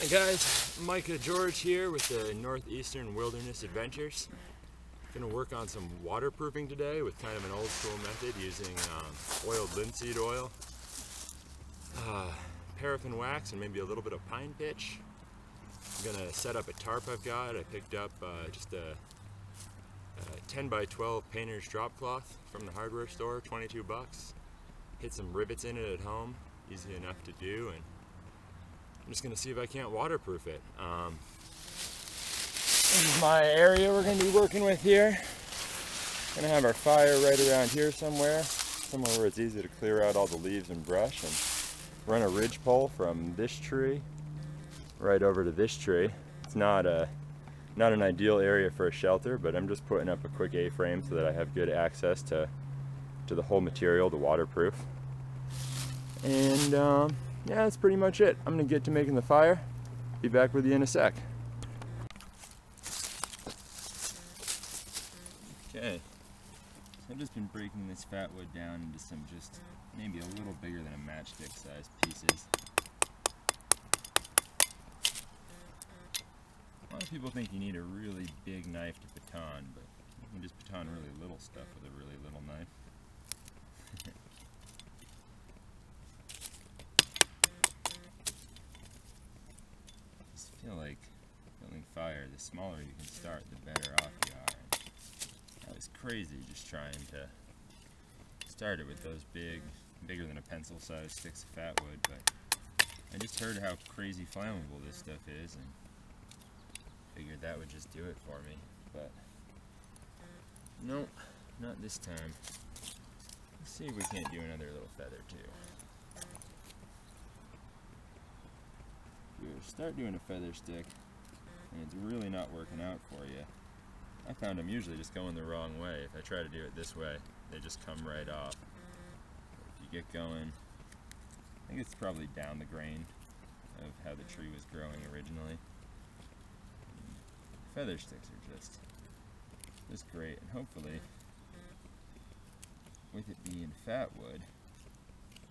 Hey guys, Micah George here with the Northeastern Wilderness Adventures. Gonna work on some waterproofing today with kind of an old school method using oiled linseed oil, paraffin wax, and maybe a little bit of pine pitch. I'm gonna set up a tarp I've got. I picked up just a 10 by 12 painter's drop cloth from the hardware store, 22 bucks. Hit some rivets in it at home, easy enough to do, and I'm just gonna see if I can't waterproof it. This is my area we're gonna be working with here. Gonna have our fire right around here somewhere where it's easy to clear out all the leaves and brush, and run a ridge pole from this tree right over to this tree. It's not an ideal area for a shelter, but I'm just putting up a quick A-frame so that I have good access to the whole material to waterproof. And yeah, that's pretty much it. I'm gonna get to making the fire. Be back with you in a sec. Okay, so I've just been breaking this fat wood down into some just maybe a little bigger than a matchstick size pieces. A lot of people think you need a really big knife to baton, but you can just baton really little stuff with a really little knife. I feel like building fire, the smaller you can start, the better off you are. And I was crazy just trying to start it with those bigger than a pencil sized sticks of fat wood, but I just heard how crazy flammable this stuff is and figured that would just do it for me. But nope, not this time. Let's see if we can't do another little feather too. Start doing a feather stick and it's really not working out for you. I found them usually just going the wrong way. If I try to do it this way, they just come right off. If you get going, I think it's probably down the grain of how the tree was growing originally. Feather sticks are just great, and hopefully with it being fat wood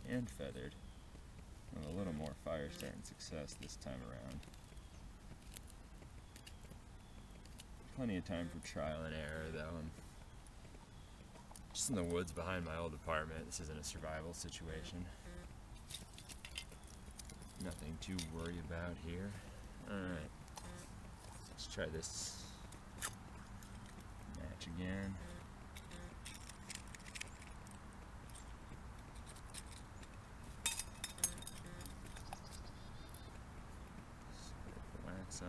and feathered, with a little more fire starting success this time around. Plenty of time for trial and error though. I'm just in the woods behind my old apartment. This isn't a survival situation. Nothing to worry about here. Alright, let's try this match again. On.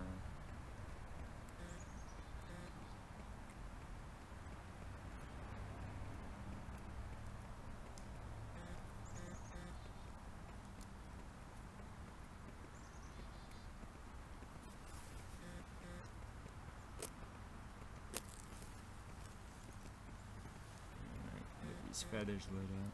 Get these feathers lit up.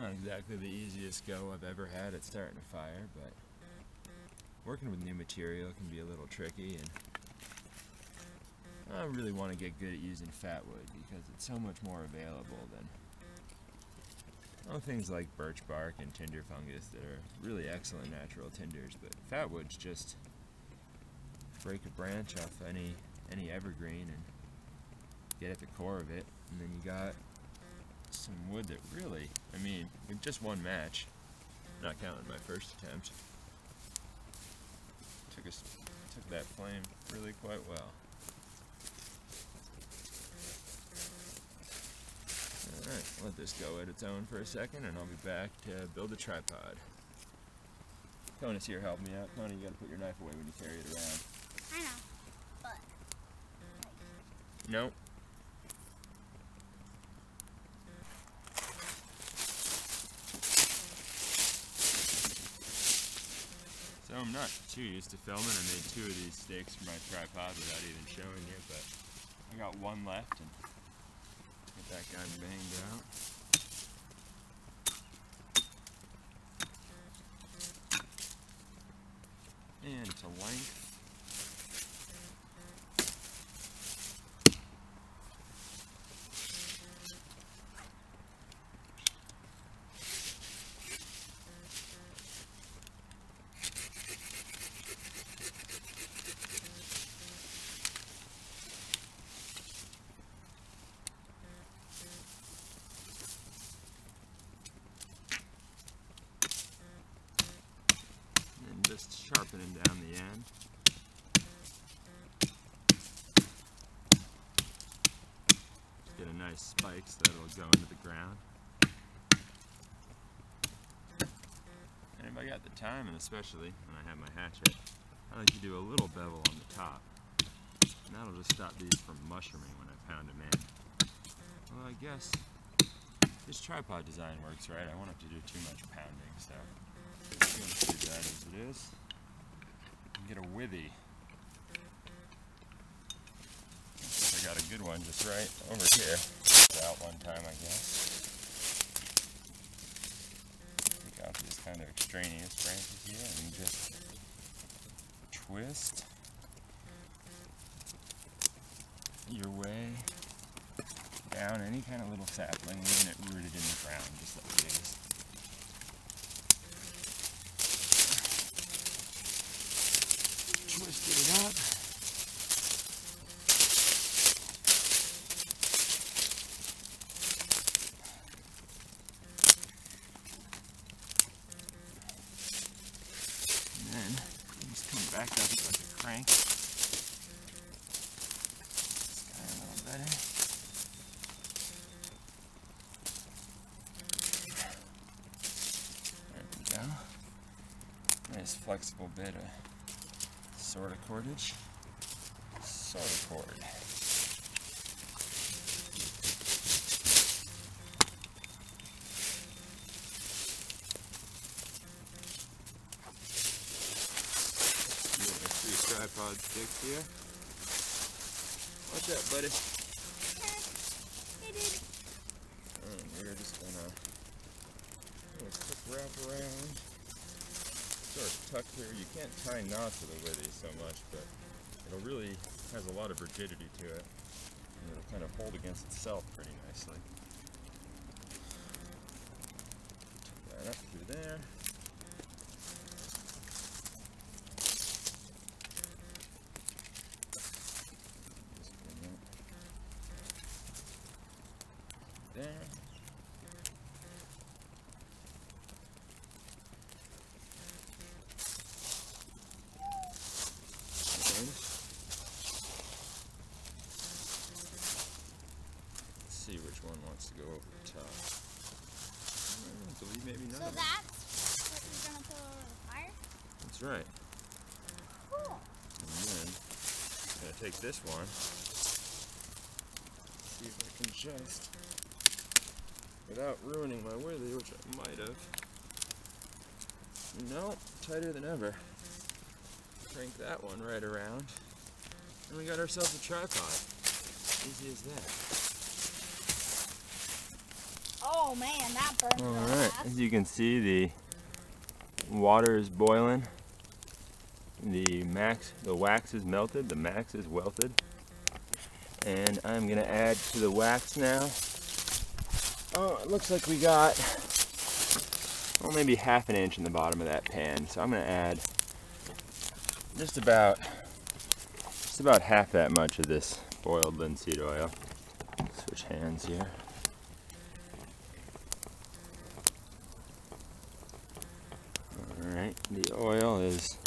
Not exactly the easiest go I've ever had at starting a fire, but working with new material can be a little tricky, and I really want to get good at using fat wood because it's so much more available than things like birch bark and tinder fungus that are really excellent natural tinders. But fat woods just break a branch off any evergreen and get at the core of it, and then you got some wood that really, I mean, with just one match, not counting my first attempt, took that flame really quite well. Alright, let this go at its own for a second, and I'll be back to build a tripod. Conan's here helping me out. Conan, you gotta put your knife away when you carry it around. I know, but... Nope. So I'm not too used to filming. I made 2 of these stakes for my tripod without even showing you, but I got one left, and get that guy banged out. And to length. Just sharpening down the end. Get a nice spike so that it'll go into the ground. And if I got the time, and especially when I have my hatchet, I like to do a little bevel on the top. And that'll just stop these from mushrooming when I pound them in. Well, I guess this tripod design works right. I won't have to do too much pounding, so I'm going to do that as it is. And get a withy. I got a good one just right over here. It's out one time, I guess. Take out these kind of extraneous branches here and just twist your way down any kind of little sapling, leaving it rooted in the ground, just like it is. Twisted it up. And then just come back up like a crank. This guy a little better. There we go. Nice flexible bit of sort of cordage. Sort of cord. Tripod sticks here. What's that, buddy? Hey, dude. And we're just gonna do a quick wrap around. Sort of tuck here. You can't tie knots with a withy so much, but it really has a lot of rigidity to it. And it'll kind of hold against itself pretty nicely. Tuck that up through there. There. Let's see which one wants to go over the top. I believe maybe none So of them. that's what you're going to throw over the fire? That's right. Cool. And then I'm going to take this one. See if I can just, without ruining my withy, which I might have. No, tighter than ever. Crank that one right around, and we got ourselves a tripod. Easy as that. Oh, Oh man, that burns real Alright, fast. as you can see, the water is boiling. The wax is melted, the max is welted. And I'm gonna add to the wax now. Oh, it looks like we got, well, maybe half an inch in the bottom of that pan. So I'm gonna add just about half that much of this boiled linseed oil. Switch hands here. Alright, the oil is,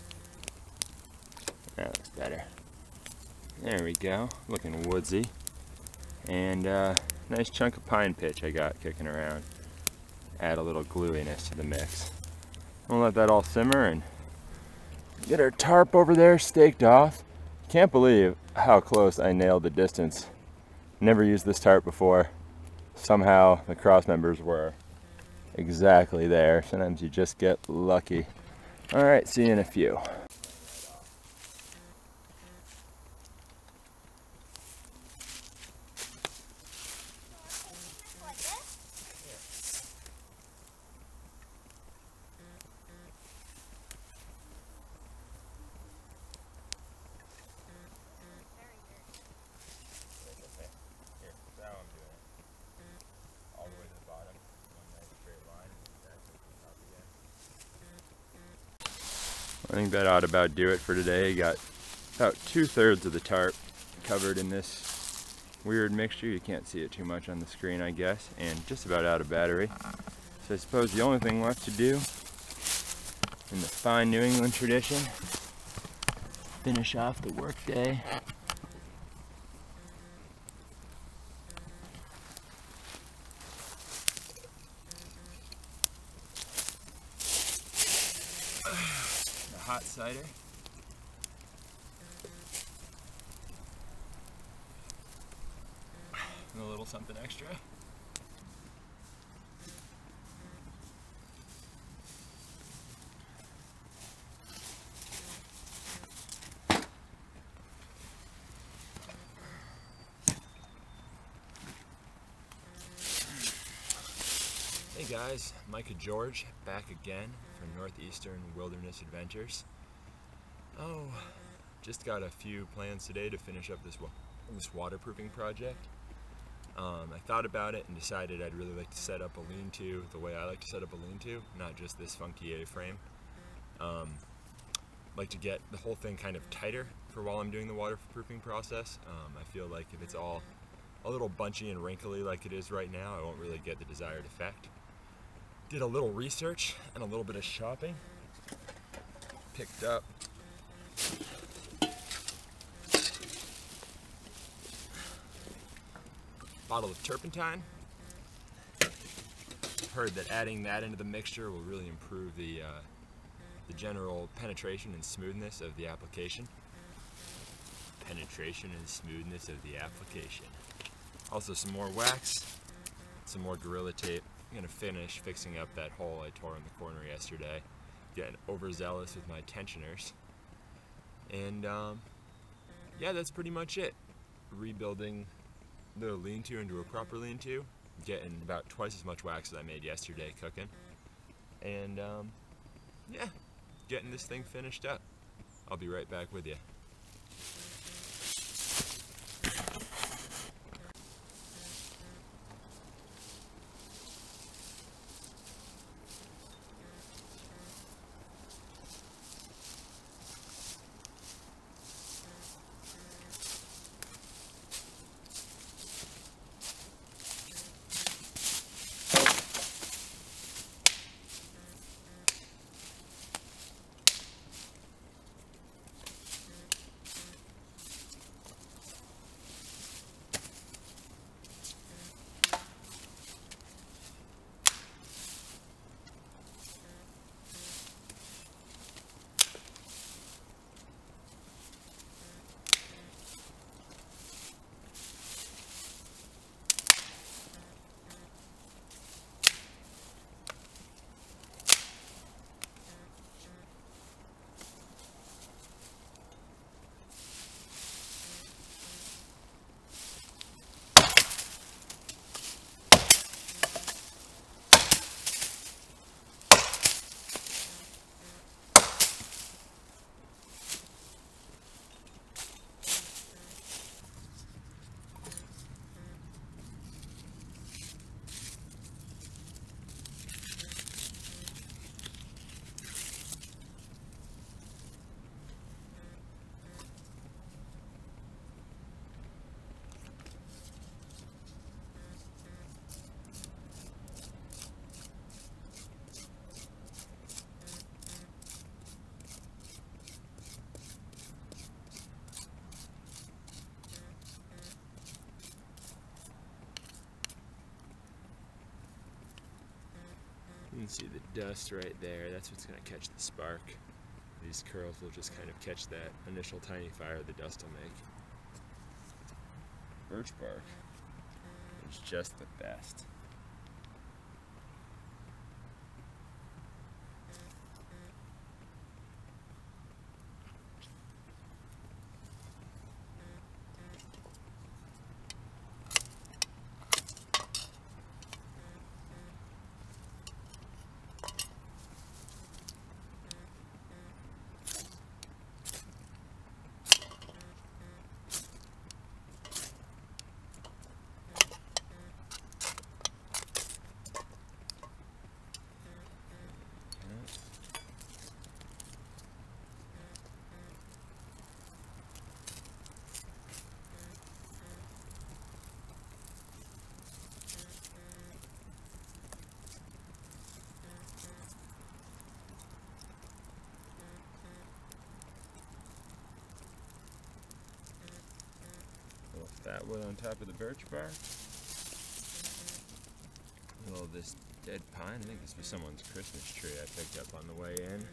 that looks better. There we go, looking woodsy. And nice chunk of pine pitch I got kicking around. Add a little gluiness to the mix. We'll let that all simmer and get our tarp over there staked off. Can't believe how close I nailed the distance. Never used this tarp before. Somehow the cross members were exactly there. Sometimes you just get lucky. All right, see you in a few. Like this? All the way to the bottom, one nice straight line, and back to the top again. I think that ought to about do it for today. Got about 2/3 of the tarp covered in this weird mixture. You can't see it too much on the screen, I guess, and just about out of battery. So I suppose the only thing left to do, in the fine New England tradition, finish off the workday. Hot cider. And a little something extra. Hey guys, Micah George back again for Northeastern Wilderness Adventures. Oh, just got a few plans today to finish up this waterproofing project. I thought about it and decided I'd really like to set up a lean-to the way I like to set up a lean-to, not just this funky A-frame. Like to get the whole thing kind of tighter for while I'm doing the waterproofing process. I feel like if it's all a little bunchy and wrinkly like it is right now, I won't really get the desired effect. Did a little research and a little bit of shopping. Picked up a bottle of turpentine. Heard that adding that into the mixture will really improve the general penetration and smoothness of the application. Penetration and smoothness of the application. Also some more wax, some more Gorilla Tape. I'm gonna finish fixing up that hole I tore in the corner yesterday. Getting overzealous with my tensioners. And yeah, that's pretty much it. Rebuilding the lean-to into a proper lean-to. Getting about twice as much wax as I made yesterday cooking. And yeah, getting this thing finished up. I'll be right back with you. can see the dust right there. That's what's going to catch the spark. These curls will just kind of catch that initial tiny fire the dust will make. Birch bark is just the best. That wood on top of the birch bark. All this dead pine. I think this was someone's Christmas tree I picked up on the way in.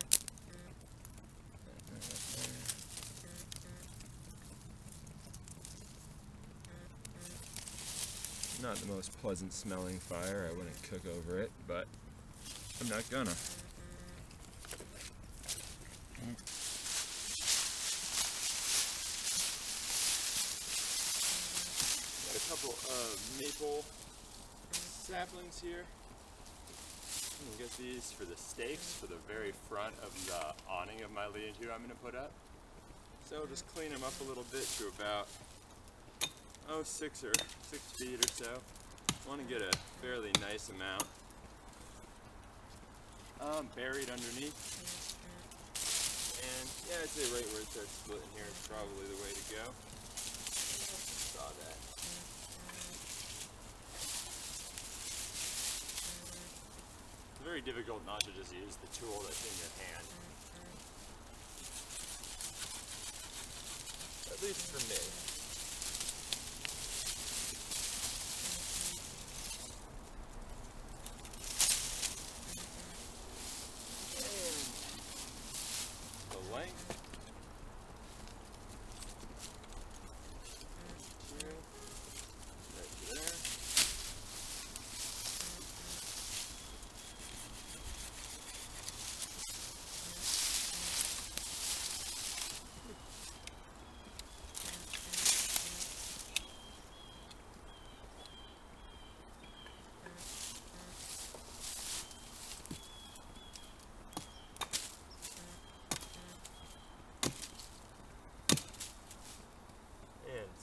Not the most pleasant smelling fire. I wouldn't cook over it, but I'm not gonna. A couple of maple saplings here. I'm gonna get these for the stakes for the very front of the awning of my lean-to I'm gonna put up. So just clean them up a little bit to about 6 feet or so. Want to get a fairly nice amount buried underneath. And yeah, I'd say right where it starts splitting here is probably the way to go. Saw that. It's very difficult not to just use the tool that's in your hand. At least for me. And the length. Right there.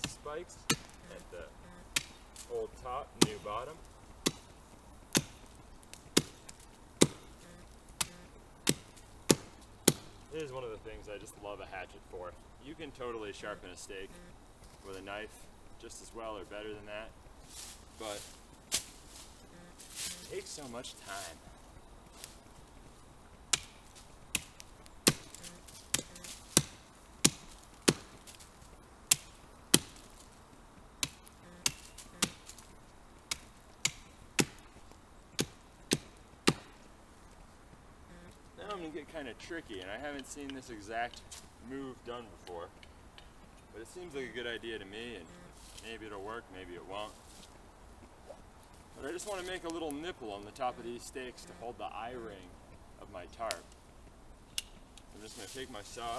Spikes at the old top, new bottom. This is one of the things I just love a hatchet for. You can totally sharpen a steak with a knife just as well or better than that, but it takes so much time. Now I'm going to get kind of tricky, and I haven't seen this exact move done before, but it seems like a good idea to me, and maybe it'll work, maybe it won't. But I just want to make a little nipple on the top of these stakes to hold the eye ring of my tarp. I'm just going to take my saw,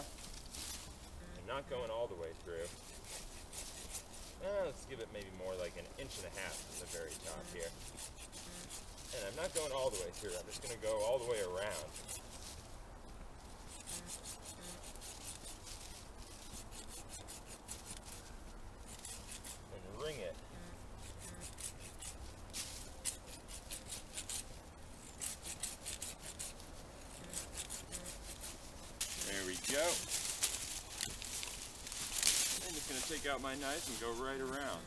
and not going all the way through. Let's give it maybe more like 1.5 inches from the very top here. And I'm not going all the way through, I'm just going to go all the way around. And ring it. There we go. I'm just going to take out my knife and go right around.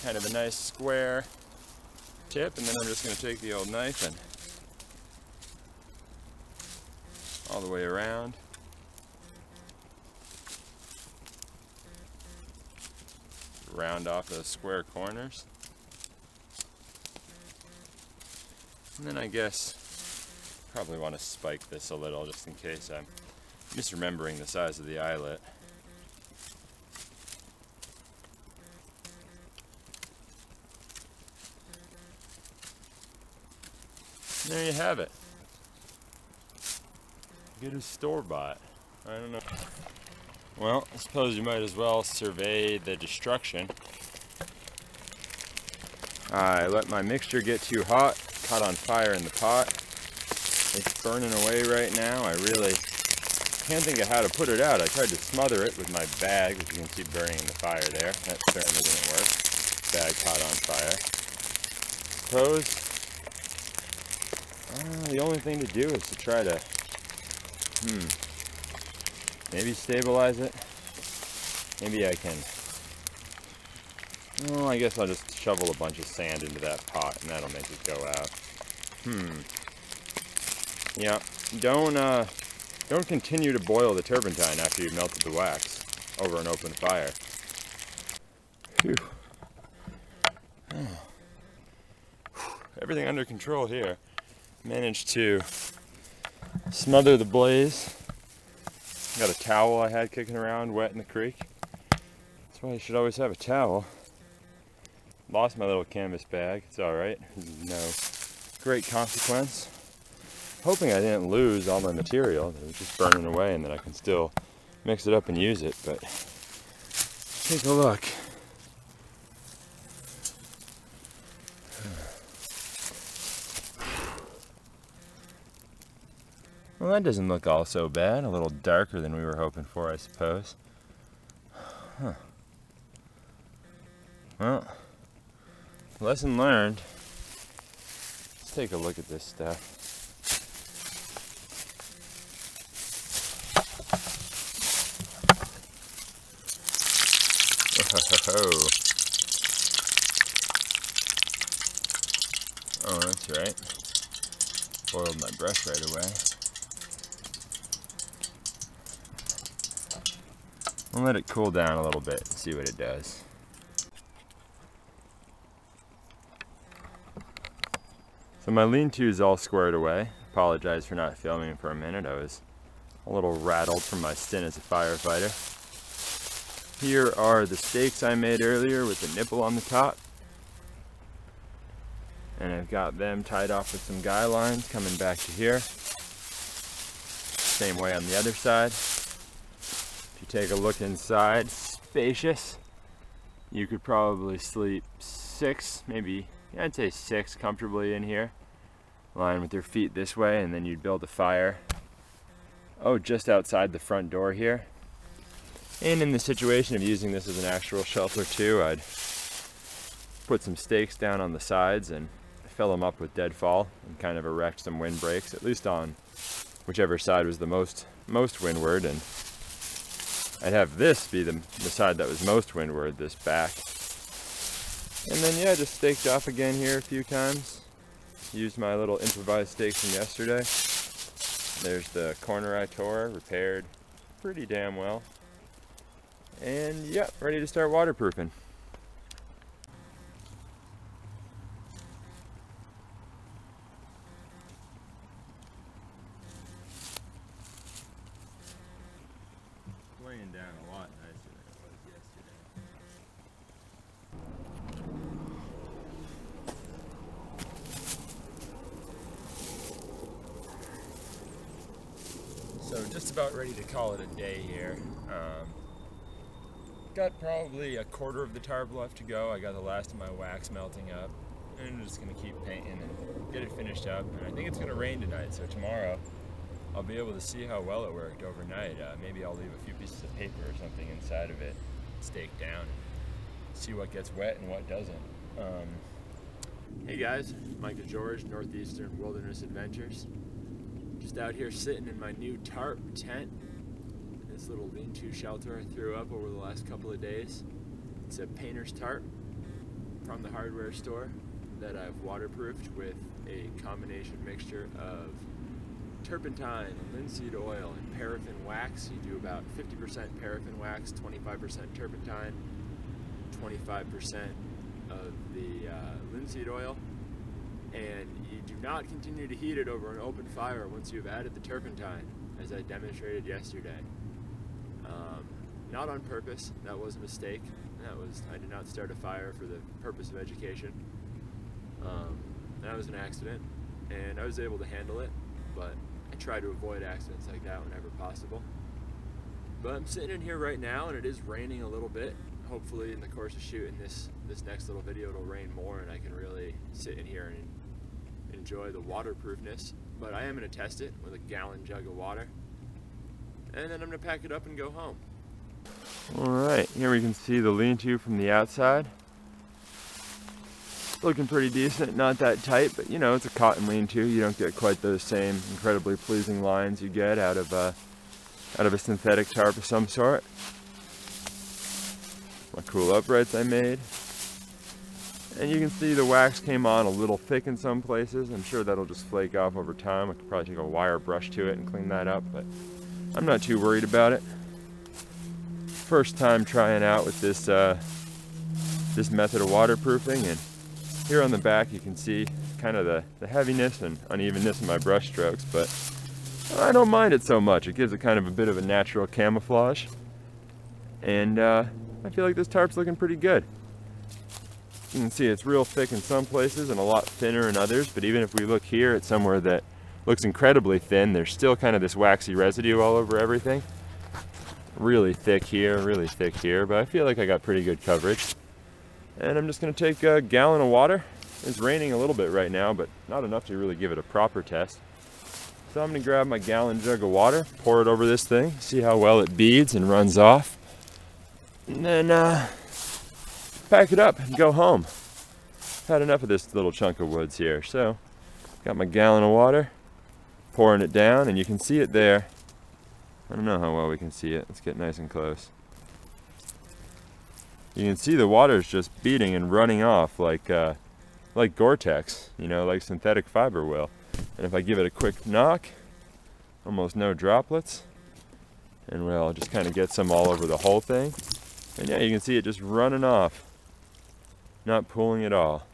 kind of a nice square tip, and then I'm just going to take the old knife and all the way around. Round off those square corners. And then I guess probably want to spike this a little just in case I'm misremembering the size of the eyelet. And there you have it. Good as store-bought. I don't know. Well, I suppose you might as well survey the destruction. I let my mixture get too hot, caught on fire in the pot. It's burning away right now. I really can't think of how to put it out. I tried to smother it with my bag, which you can see burning in the fire there. That certainly didn't work. Bag caught on fire. Suppose the only thing to do is to try to maybe stabilize it. Maybe I can. Well, I guess I'll just shovel a bunch of sand into that pot and that'll make it go out. Yeah, don't continue to boil the turpentine after you've melted the wax over an open fire. Phew. Everything under control here. Managed to smother the blaze. Got a towel I had kicking around wet in the creek. That's why you should always have a towel. Lost my little canvas bag. It's alright. No great consequence. Hoping I didn't lose all my material. It was just burning away and that I can still mix it up and use it. But take a look. Well, that doesn't look all so bad. A little darker than we were hoping for, I suppose. Huh. Well, lesson learned. Let's take a look at this stuff. Oh, that's right. Boiled my brush right away. I'll let it cool down a little bit and see what it does. So my lean-to is all squared away. Apologize for not filming for a minute. I was a little rattled from my stint as a firefighter. Here are the stakes I made earlier with the nipple on the top. And I've got them tied off with some guy lines coming back to here. Same way on the other side. If you take a look inside, spacious. You could probably sleep 6, maybe, I'd say 6 comfortably in here. Lying with your feet this way, and then you'd build a fire. Oh, just outside the front door here. And in the situation of using this as an actual shelter too, I'd put some stakes down on the sides and fill them up with deadfall and kind of erect some windbreaks, at least on whichever side was the most windward. And I'd have this be the side that was most windward, this back. And then yeah, just staked off again here a few times. Used my little improvised stakes from yesterday. There's the corner I tore, repaired pretty damn well. And yeah, ready to start waterproofing. Laying down a lot nicer than it was yesterday. So just about ready to call it a day here. Got probably a quarter of the tarp left to go. I got the last of my wax melting up, and I'm just gonna keep painting and get it finished up. And I think it's gonna rain tonight, so tomorrow I'll be able to see how well it worked overnight. Maybe I'll leave a few pieces of paper or something inside of it, staked down, see what gets wet and what doesn't. Hey guys, Micah George, Northeastern Wilderness Adventures. Just out here sitting in my new tarp tent. This little lean-to shelter I threw up over the last couple of days. It's a painter's tarp. from the hardware store that I've waterproofed with a combination mixture of turpentine, linseed oil, and paraffin wax. You do about 50% paraffin wax, 25% turpentine, 25% of the linseed oil, and you do not continue to heat it over an open fire once you've added the turpentine, as I demonstrated yesterday. Not on purpose, that was a mistake. I did not start a fire for the purpose of education. That was an accident, and I was able to handle it, but I try to avoid accidents like that whenever possible. But I'm sitting in here right now, and it is raining a little bit. Hopefully in the course of shooting this next little video it'll rain more and I can really sit in here and enjoy the waterproofness. But I am going to test it with a gallon jug of water, and then I'm going to pack it up and go home. Alright, here we can see the lean-to from the outside. Looking pretty decent, not that tight, but you know, it's a cotton lean-to. You don't get quite those same incredibly pleasing lines you get out of a synthetic tarp of some sort. My cool uprights I made. And you can see the wax came on a little thick in some places. I'm sure that'll just flake off over time. I could probably take a wire brush to it and clean that up, but I'm not too worried about it. First time trying out with this this method of waterproofing, and here on the back you can see kind of the heaviness and unevenness in my brush strokes, but I don't mind it so much. It gives it kind of a bit of a natural camouflage, and I feel like this tarp's looking pretty good. You can see it's real thick in some places and a lot thinner in others, but even if we look here at somewhere that looks incredibly thin, there's still kind of this waxy residue all over everything. Really thick here, but I feel like I got pretty good coverage. And I'm just going to take a gallon of water. It's raining a little bit right now, but not enough to really give it a proper test. So I'm going to grab my gallon jug of water, pour it over this thing, see how well it beads and runs off, and then pack it up and go home. Had enough of this little chunk of woods here, so got my gallon of water, pouring it down, and you can see it there. I don't know how well we can see it. Let's get nice and close. You can see the water's just beating and running off like Gore-Tex, you know, like synthetic fiber will. And if I give it a quick knock, almost no droplets. And well, just kind of get some all over the whole thing. And yeah, you can see it just running off, not pooling at all.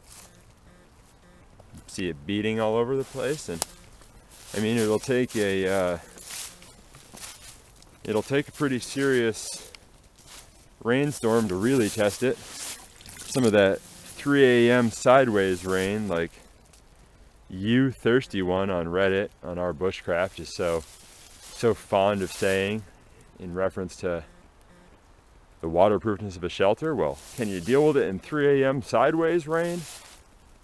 See it beating all over the place, and I mean, it'll take a pretty serious rainstorm to really test it. Some of that 3 a.m. sideways rain, like You Thirsty One on Reddit, on our Bushcraft, is so fond of saying in reference to the waterproofness of a shelter. Well, can you deal with it in 3 a.m. sideways rain?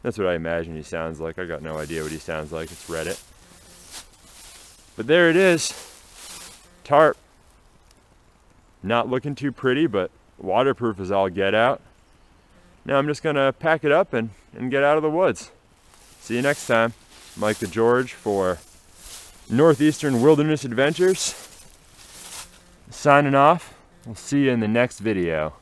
That's what I imagine he sounds like. I got no idea what he sounds like. It's Reddit. But there it is. Tarp. Not looking too pretty, but waterproof as all get out. Now I'm just gonna pack it up and get out of the woods. See you next time. Mike the George for Northeastern Wilderness Adventures. Signing off. We'll see you in the next video.